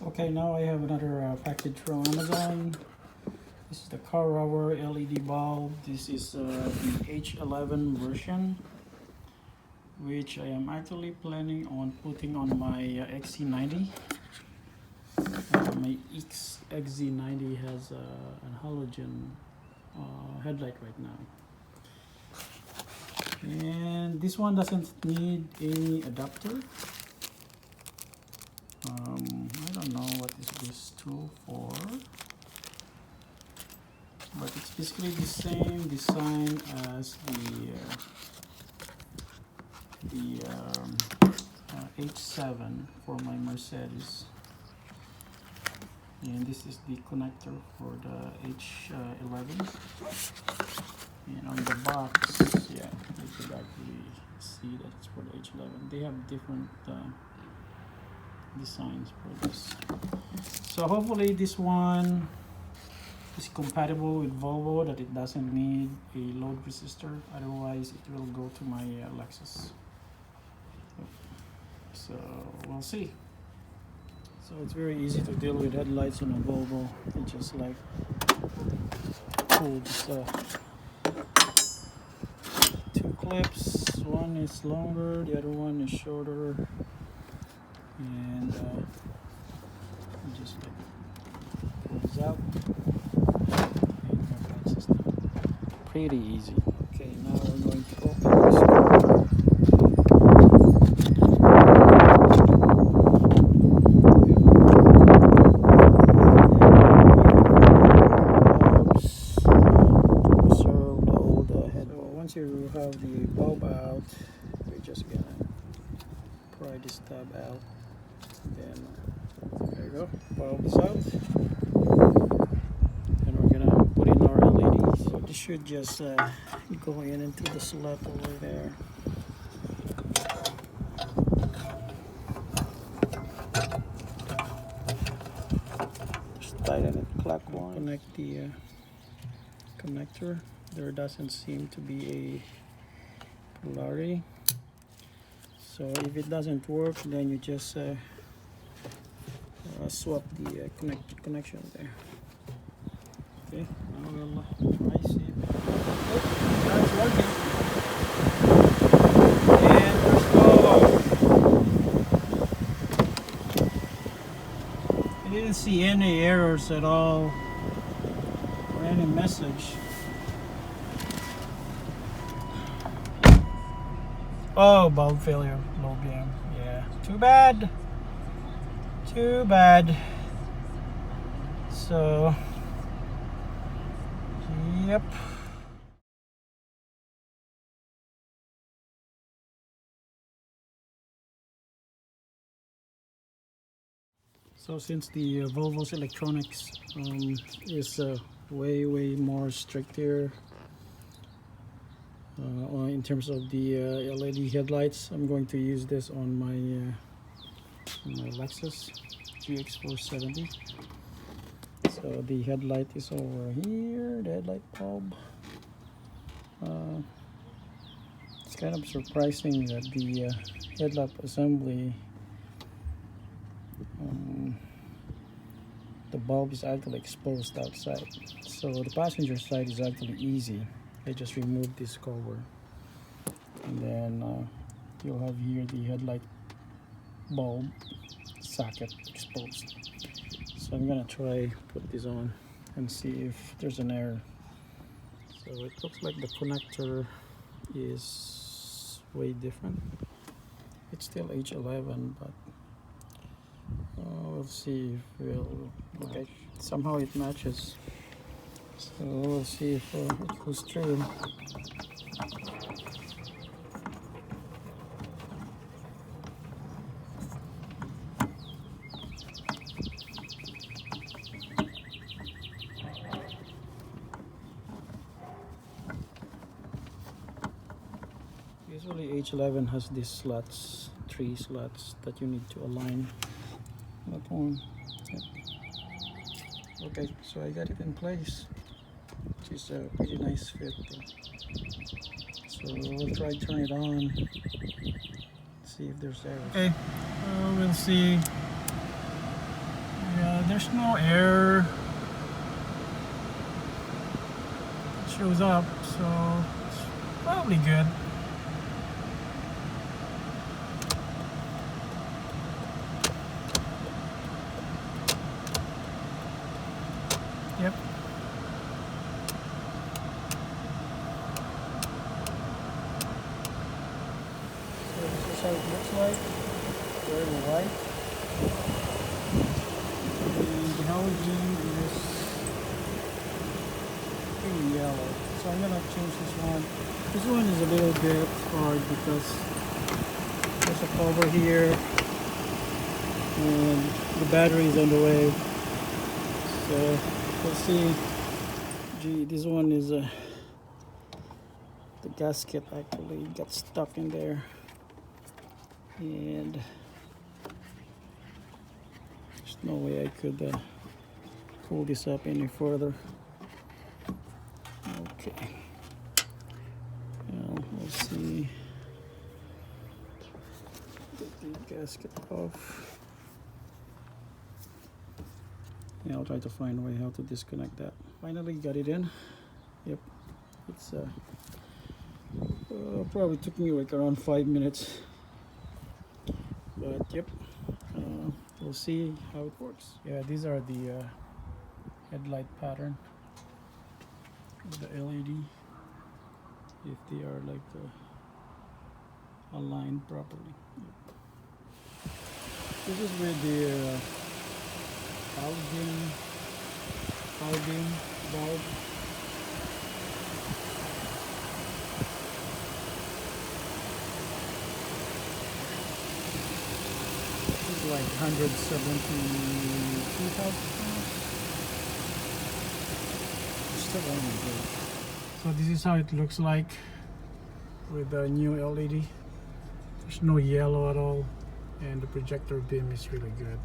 Okay, now I have another package from Amazon. This is the CARROVER LED bulb. This is the H11 version, which I am actually planning on putting on my XC90. My XC90 has a halogen headlight right now. And this one doesn't need any adapter. I don't know what is this tool for, but it's basically the same design as the H7 for my Mercedes, and this is the connector for the H11. And on the box, yeah, you could actually see that it's for the H11. They have different designs for this. So hopefully this one is compatible with Volvo, that it doesn't need a load resistor, otherwise it will go to my Lexus. So we'll see. So it's very easy to deal with headlights on a Volvo. You just like pull this two clips. One is longer, the other one is shorter, and just like pull this out. Pretty easy. Okay, now we're going to open this door. Once you have the bulb out, we're just gonna pry this tab out. Then there you go, bulb is out. And we're gonna put in our LEDs. So this should just go into the slot over there. Just tighten it clockwise. Connect the connector. There doesn't seem to be a polarity, so if it doesn't work, then you just swap the connection there. Okay, now we'll try see if that's working. And let's go. I didn't see any errors at all or any message. Oh, bulb failure, low beam. Yeah, too bad. Too bad. So, yep. So since the Volvo's electronics is way more stricter in terms of the LED headlights, I'm going to use this on my Lexus GX470. So the headlight is over here, the headlight bulb. It's kind of surprising that the headlamp assembly, the bulb is actually exposed outside. So the passenger side is actually easy. I just remove this cover, and then you'll have here the headlight bulb socket exposed. So I'm gonna try put this on and see if there's an error. So it looks like the connector is way different. It's still H11, but we'll see if we'll, okay, somehow it matches. So we'll see if it goes through. Usually H11 has these slots, 3 slots that you need to align. That one. Yep. Okay, so I got it in place, which is a pretty nice fit. So we'll try turn it on, see if there's errors. Okay, we'll see there's no air shows up, so it's probably good. Yep. So this is how it looks like. Very white. The halogen is pretty yellow. So I'm gonna change this one. This one is a little bit hard because there's a cover here and the battery is on the way. So let's see. Gee, this one is the gasket actually got stuck in there, and there's no way I could pull this up any further. Okay, now let's see. Get the gasket off. Yeah, I'll try to find a way how to disconnect that. Finally got it in. Yep, it's probably took me like around 5 minutes, but yep, we'll see how it works. Yeah, these are the headlight pattern, the LED, if they are like aligned properly. Yep. This is where the halogen bulb. It's like 172,000 pounds. Still only good. So this is how it looks like with the new LED. There's no yellow at all, and the projector beam is really good.